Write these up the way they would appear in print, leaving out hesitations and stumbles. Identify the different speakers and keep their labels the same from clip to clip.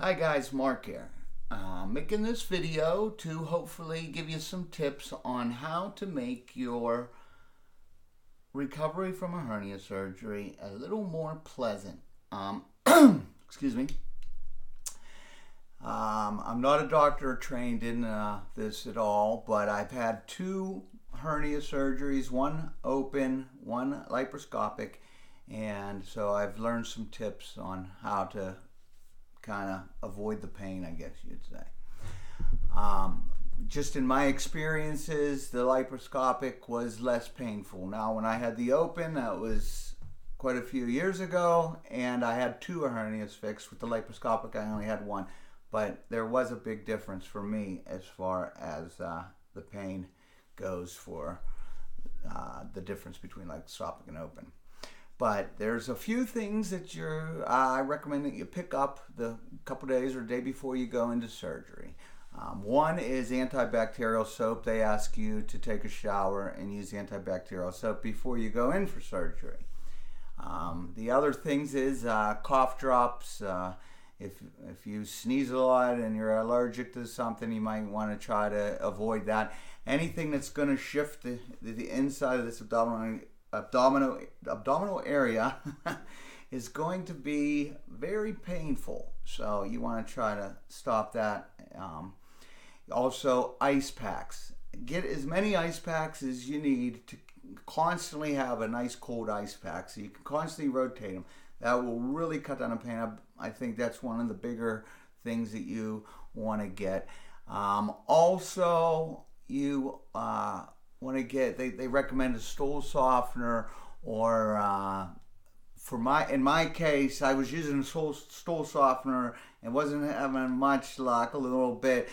Speaker 1: Hi guys, Mark here. Making this video to hopefully give you some tips on how to make your recovery from a hernia surgery a little more pleasant. Excuse me. I'm not a doctor trained in this at all, but I've had two hernia surgeries, one open, one laparoscopic, and so I've learned some tips on how to kind of avoid the pain, I guess you'd say. Just in my experiences, the laparoscopic was less painful. Now, when I had the open, that was quite a few years ago, and I had two hernias fixed. With the laparoscopic, I only had one, but there was a big difference for me as far as the pain goes for the difference between laparoscopic and open. But there's a few things that I recommend that you pick up the couple days or day before you go into surgery. One is antibacterial soap. They ask you to take a shower and use antibacterial soap before you go in for surgery. The other things is cough drops. If you sneeze a lot and you're allergic to something, you might want to try to avoid that. Anything that's going to shift the inside of this abdominal area is going to be very painful, so you want to try to stop that. Also, ice packs. Get as many ice packs as you need to constantly have a nice cold ice pack, so you can constantly rotate them. That will really cut down on pain. I think that's one of the bigger things that you want to get. Also, you want to get, they recommend a stool softener, or in my case, I was using a stool softener and wasn't having much luck, a little bit,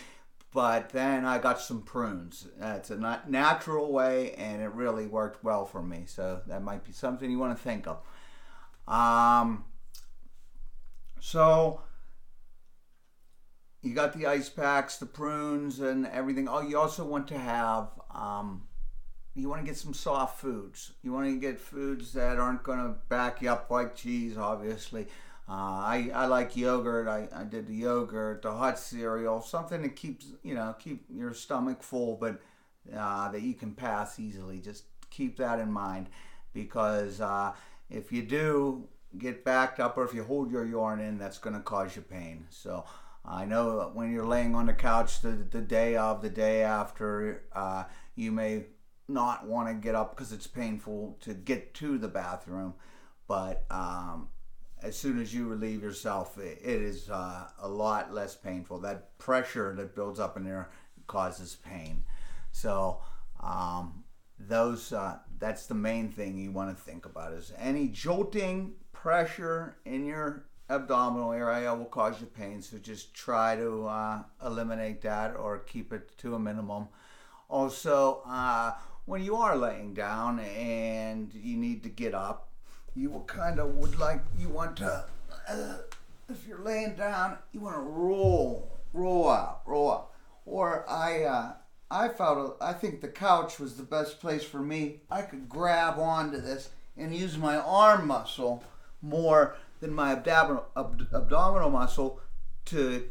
Speaker 1: but then I got some prunes. It's a natural way, and it really worked well for me, so that might be something you want to think of. So you got the ice packs, the prunes, and everything. Oh, you also want to have you want to get some soft foods. You want to get foods that aren't going to back you up, like cheese, obviously. I like yogurt. I did the yogurt, the hot cereal, something that keep your stomach full, but that you can pass easily. Just keep that in mind, because if you do get backed up, or if you hold your urine in, that's going to cause you pain. So I know when you're laying on the couch the day of, the day after, you may not want to get up because it's painful to get to the bathroom, but as soon as you relieve yourself, it is a lot less painful. That pressure that builds up in there causes pain. So that's the main thing you want to think about, is any jolting pressure in your abdominal area will cause you pain. So just try to eliminate that or keep it to a minimum. Also, when you are laying down and you need to get up, you want to, if you're laying down, you want to roll out. Or I think the couch was the best place for me. I could grab onto this and use my arm muscle more than my abdominal muscle to,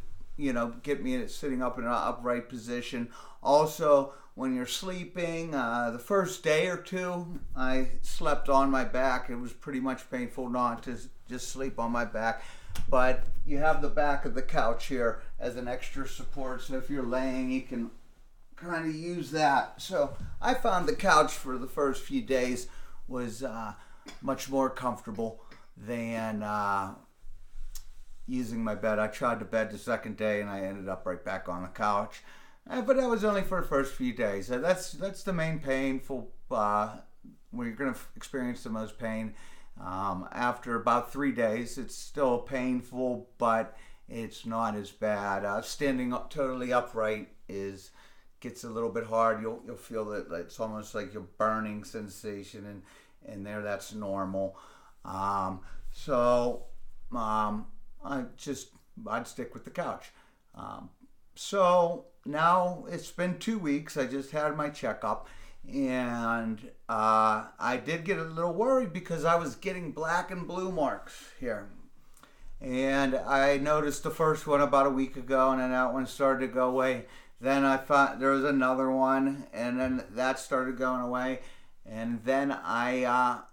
Speaker 1: get me sitting up in an upright position. Also, when you're sleeping, the first day or two, I slept on my back. It was pretty much painful not to just sleep on my back. But you have the back of the couch here as an extra support, so if you're laying, you can kind of use that. So I found the couch for the first few days was much more comfortable than using my bed. I tried the bed the second day, and I ended up right back on the couch. But that was only for the first few days. That's the main painful, where you're going to experience the most pain. After about 3 days, it's still painful, but it's not as bad. Standing up totally upright gets a little bit hard. You'll feel that it's almost like your burning sensation, and that's normal. I'd stick with the couch. So now it's been 2 weeks. I just had my checkup, and I did get a little worried because I was getting black and blue marks here. And I noticed the first one about a week ago, and then that one started to go away. Then I found there was another one, and then that started going away. And then I've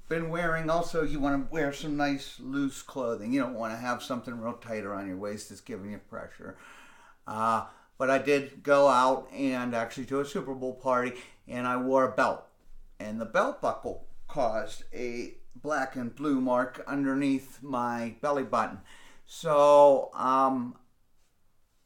Speaker 1: been wearing, also you want to wear some nice loose clothing. You don't want to have something real tight around your waist that's giving you pressure. But I did go out and actually to a Super Bowl party, and I wore a belt. And the belt buckle caused a black and blue mark underneath my belly button. So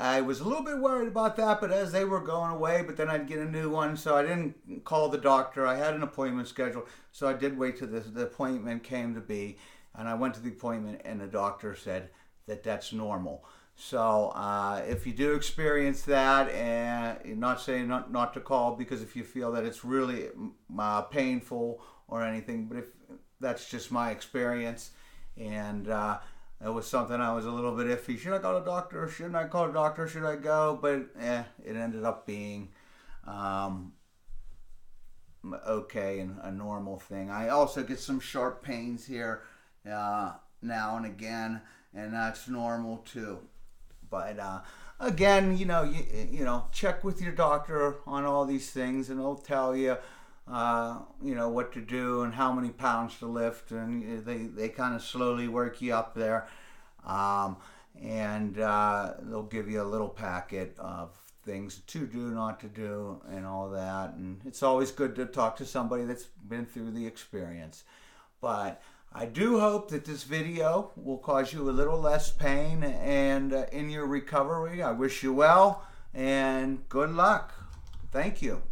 Speaker 1: I was a little bit worried about that, but as they were going away, but then I'd get a new one, so I didn't call the doctor. I had an appointment scheduled, so I did wait till the appointment came to be, and I went to the appointment, and the doctor said that that's normal. So if you do experience that, and you're not saying not to call, because if you feel that it's really painful or anything, but if that's just my experience, and it was something I was a little bit iffy. Should I call a doctor? Shouldn't I call a doctor? Should I go? But it ended up being okay and a normal thing. I also get some sharp pains here now and again, and that's normal too. But again, you know, check with your doctor on all these things, and they'll tell you. You know what to do and how many pounds to lift, and they kind of slowly work you up there, and they'll give you a little packet of things to do, not to do, and all that. And it's always good to talk to somebody that's been through the experience. But I do hope that this video will cause you a little less pain and in your recovery. I wish you well and good luck. Thank you.